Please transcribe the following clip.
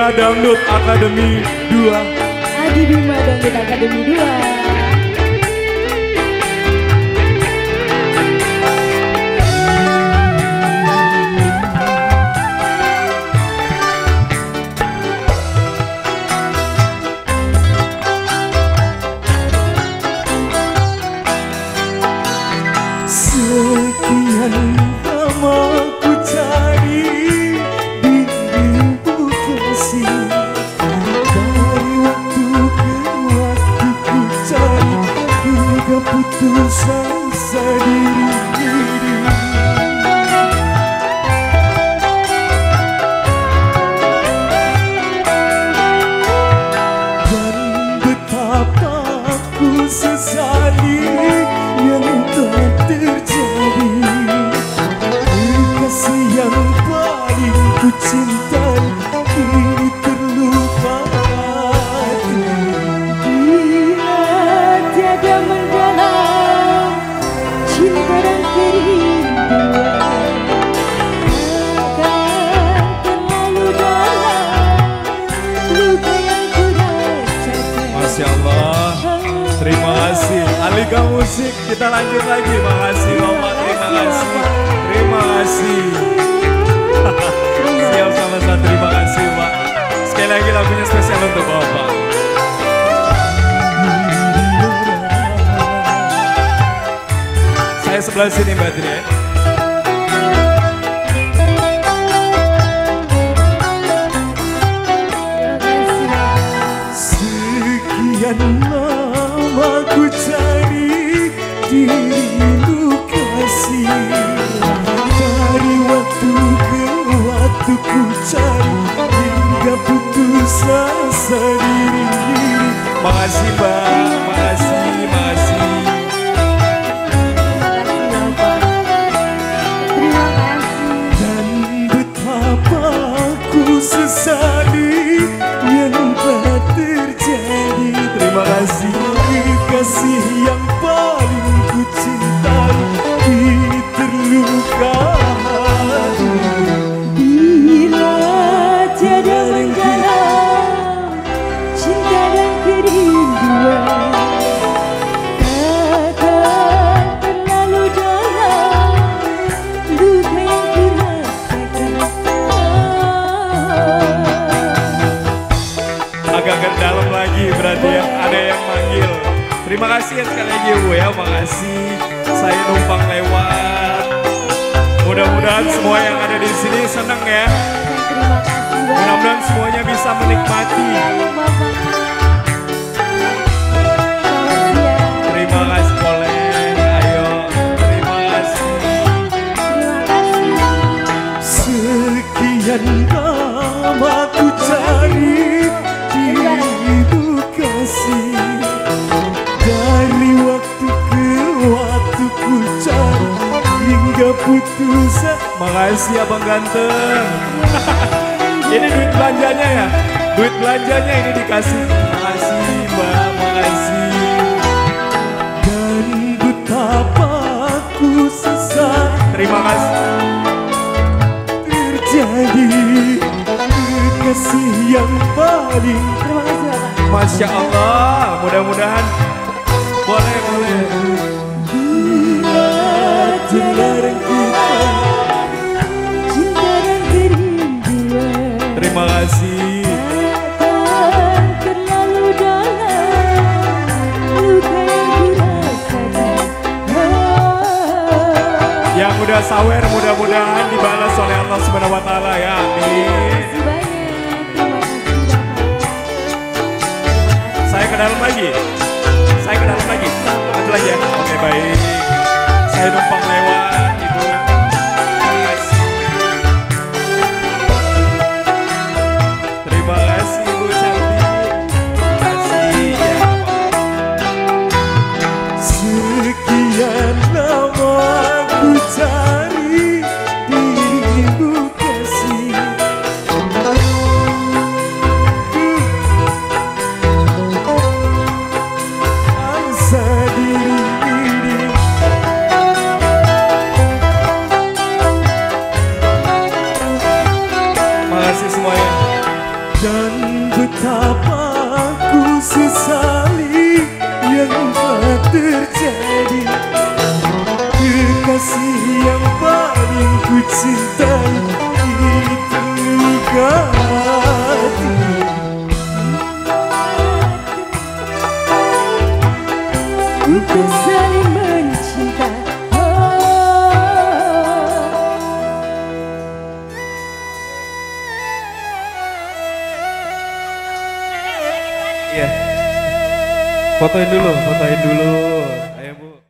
Bima Dangdut Akademi 2. Adi Bima Dangdut Akademi 2. Sekian lama ku cari dirimu kasih, dari waktu ke waktu ku cari, hingga putus asa diri. Dan betapa ku sesali yang telah terjadi. Kasih yang paling ku cintai kini terluka hati. Bila tiada mendalam cinta dan kerinduan, akan terlalu dalam luka yang ku rasakan. Masya Allah, terima kasih Alika Musik. Kita lanjut lagi. Makasih Bapak, terima kasih. Terima kasih. Siap sama-sama, terima kasih Pak. Sekali lagi lagunya spesial untuk Bapak. Saya sebelah sini Mbak Tri. Sekian lama ku cari dirimu kasih, dari waktu ke waktu ku cari, hingga putus asa diri. Makasih Mbak, makasih, makasih. Terima kasih. Dan betapa ku sesali yang telah terjadi. Terima kasih, kasih yang paling ku cintai kini terluka hati. Bila tiada mendalam cinta dan kerinduan, akan terlalu dalam luka yang ku rasakan. Agak dalam lagi berarti ya, ada yang manggil. Terima kasih ya sekali lagi Bu ya, makasih. Saya numpang lewat. Mudah-mudahan semua yang ada di sini senang ya. Terima kasih banyak. Mudah-mudahan semuanya bisa menikmati. Bapak. Selamat siang. Terima kasih boleh. Ayo, terima kasih. Terima kasih. Sekian lama ku cari dirimu kasih, dari waktu ke waktu ku cari, hingga putus. Makasih Abang Ganteng. Ini duit belanjanya ya, duit belanjanya ini dikasih. Makasih Mbak, makasih. Dan betapa ku sesat, terima kasih, terjadi kasih yang paling. Terima kasih Bapak. Masya Allah, mudah-mudahan boleh. Bila tiada kita cinta dan kerinduan, Terima kasih. akan terlalu dalam luka yang ku rasakan. Yang udah sawer mudah-mudahan dibalas oleh Allah Subhanahu wa taala ya. Amin. Terima kasih banyak. Terima kasih Bapak. Saya ke dalam lagi. Saya ke dalam lagi. Maju lagi ya. Oke, baik. Saya numpang lewat Ibu. Terima kasih. Terima kasih Ibu cantik. Terima kasih ya Bapak. Sekian lama ku cari dirimu kasih, asa diri. Untuk saling mencinta. Iya. Fotoin dulu. Ayo Bu.